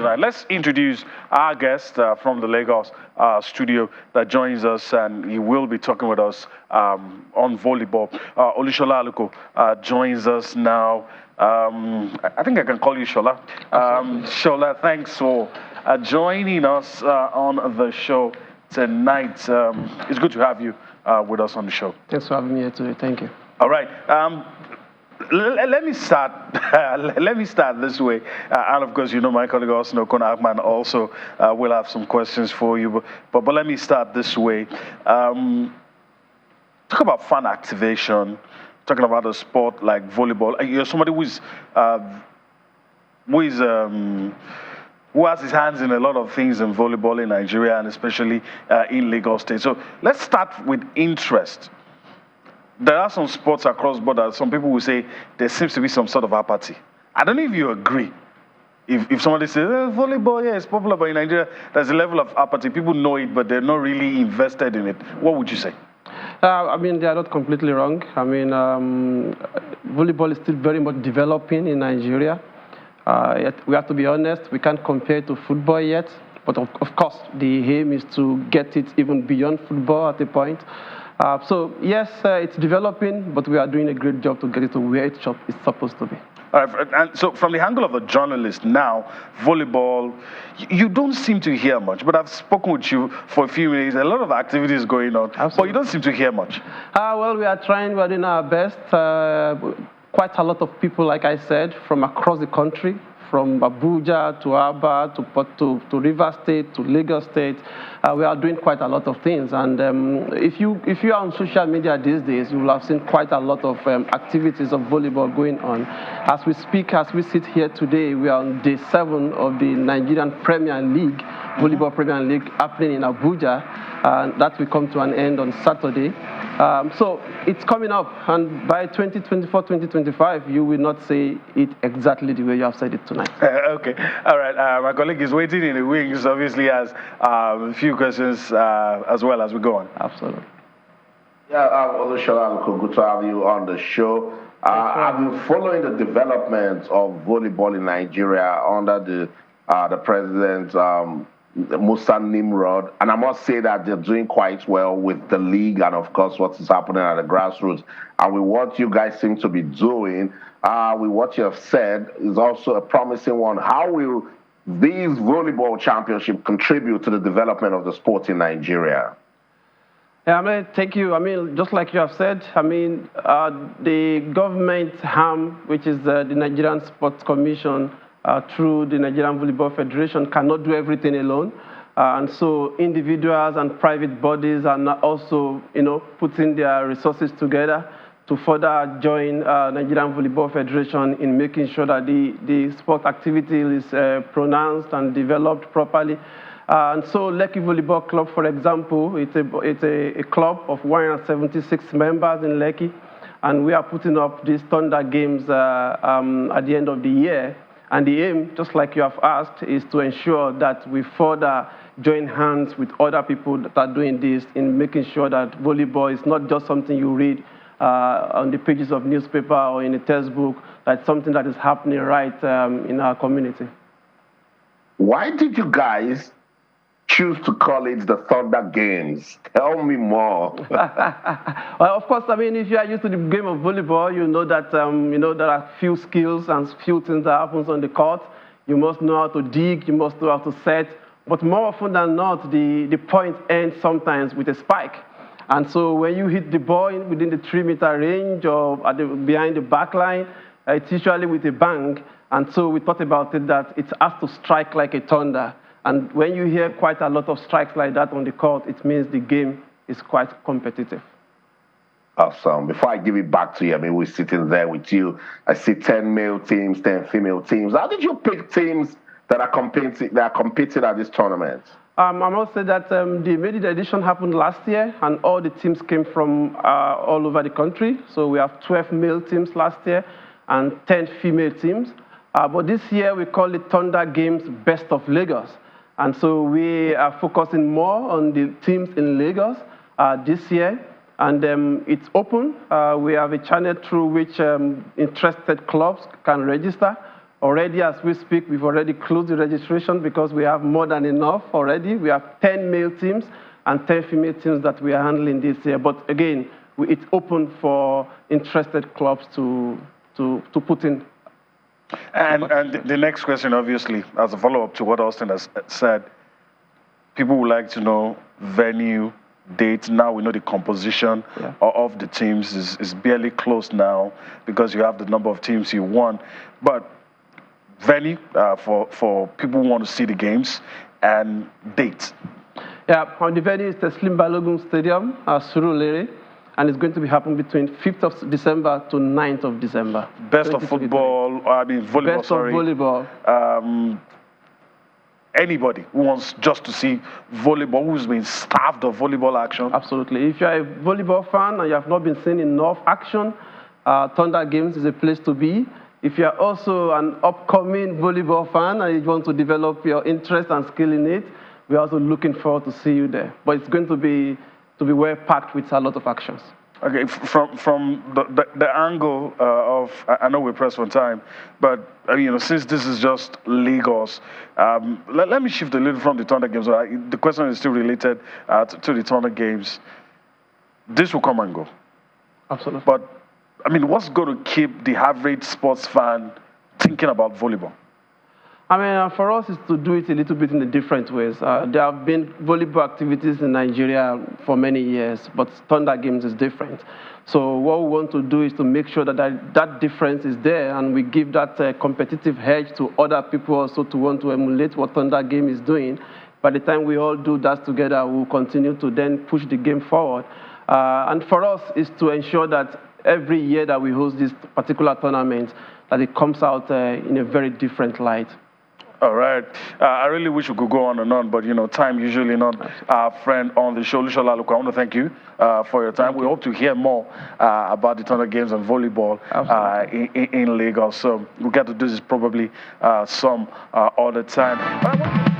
tonight. Let's introduce our guest from the Lagos studio that joins us, and he will be talking with us on volleyball. Olusola Aluko joins us now. I think I can call you Shola. Shola, thanks for joining us on the show tonight. It's good to have you with us on the show. Thanks for having me here today. Thank you. All right. Let me start. Let me start this way, and of course, my colleague also, Kona Akman, also will have some questions for you. But let me start this way. Talk about fan activation. Talking about a sport like volleyball. You're somebody who has his hands in a lot of things in volleyball in Nigeria and especially in Lagos State. So let's start with interest. There are some sports across borders. Some people will say there seems to be some sort of apathy. I don't know if you agree. If somebody says, volleyball, yeah, it's popular, but in Nigeria, there's a level of apathy. People know it, but they're not really invested in it. What would you say? I mean, they are not completely wrong. I mean, volleyball is still very much developing in Nigeria. Yet we have to be honest, we can't compare it to football yet. But of course, the aim is to get it even beyond football at a point. So yes, it's developing, but we are doing a great job to get it to where it's supposed to be. All right, and so from the angle of a journalist now, volleyball, you don't seem to hear much, but I've spoken with you for a few minutes, a lot of activities going on, Absolutely. But you don't seem to hear much. Well, we are trying, we're doing our best. Quite a lot of people, like I said, from across the country, from Abuja to Aba to Rivers State to Lagos State. We are doing quite a lot of things. And if you are on social media these days, you will have seen quite a lot of activities of volleyball going on. As we speak, as we sit here today, we are on day 7 of the Nigerian Premier League, Volleyball Premier League, happening in Abuja. And that will come to an end on Saturday. So it's coming up, and by 2024, 2025, you will not say it exactly the way you have said it tonight. Okay, all right. My colleague is waiting in the wings, obviously, has a few questions as well as we go on. Absolutely. Yeah, Olusola, good to have you on the show. I've been following the development of volleyball in Nigeria under the president, Musa Nimrod, and I must say that they're doing quite well with the league and of course what is happening at the grassroots. And with what you guys seem to be doing, with what you have said, is also a promising one. How will these volleyball championships contribute to the development of the sport in Nigeria? Yeah, I mean, thank you. I mean, just like you have said, I mean, the government arm, which is the Nigerian Sports Commission, through the Nigerian Volleyball Federation, cannot do everything alone. And so individuals and private bodies are also, putting their resources together to further join Nigerian Volleyball Federation in making sure that the sport activity is pronounced and developed properly. And so Lekki Volleyball Club, for example, it's a club of 176 members in Lekki, and we are putting up these Thunder Games at the end of the year. And the aim, just like you have asked, is to ensure that we further join hands with other people that are doing this in making sure that volleyball is not just something you read on the pages of newspaper or in a textbook, that's something that is happening right in our community. Why did you guys choose to call it the Thunder Games? Tell me more. Well, of course, I mean, if you are used to the game of volleyball, you know that there are few skills and few things that happens on the court. You must know how to dig, you must know how to set, but more often than not, the point ends sometimes with a spike. And so when you hit the ball within the 3-meter range or behind the back line, it's usually with a bang. And so we thought about it that it has to strike like a thunder. And when you hear quite a lot of strikes like that on the court, it means the game is quite competitive. Awesome. Before I give it back to you, I mean, we're sitting there with you. I see 10 male teams, 10 female teams. How did you pick teams that are competing at this tournament? I must say that the maiden edition happened last year, and all the teams came from all over the country. So we have 12 male teams last year and 10 female teams. But this year we call it Thunder Games Best of Lagos. And so we are focusing more on the teams in Lagos this year. And it's open. We have a channel through which interested clubs can register. Already, as we speak, we've already closed the registration because we have more than enough already. We have 10 male teams and 10 female teams that we are handling this year. But again, it's open for interested clubs to put in. And the next question, obviously, as a follow-up to what Austin has said, people would like to know venue, date. Now we know the composition of the teams is barely close now because you have the number of teams you want. But venue for people who want to see the games and date. Yeah, on the venue is the Slim Balogun Stadium, Surulere, and it's going to be happening between 5th of December to 9th of December. Best of football, I mean volleyball, Best of volleyball. Anybody who wants just to see volleyball, who's been starved of volleyball action? Absolutely. If you're a volleyball fan and you have not been seeing enough action, Thunder Games is a place to be. If you're also an upcoming volleyball fan and you want to develop your interest and skill in it, we're also looking forward to see you there. But it's going to be well packed with a lot of actions. Okay, from the angle of, I know we're pressed for time, but since this is just Lagos, let me shift a little from the Thunder Games. The question is still related to the Thunder Games. This will come and go. Absolutely. But what's going to keep the average sports fan thinking about volleyball? For us, it's to do it a little bit in a different ways. There have been volleyball activities in Nigeria for many years, but Thunder Games is different. So what we want to do is to make sure that difference is there, and we give that competitive edge to other people also to want to emulate what Thunder Game is doing. By the time we all do that together, we'll continue to then push the game forward. And for us, is to ensure that every year that we host this particular tournament, that it comes out in a very different light. All right. I really wish we could go on and on, but time usually not our friend on the show. Olushola Aluko, I want to thank you for your time. We hope to hear more about the Thunder Games and volleyball in Lagos. So we'll get to do this probably some other time.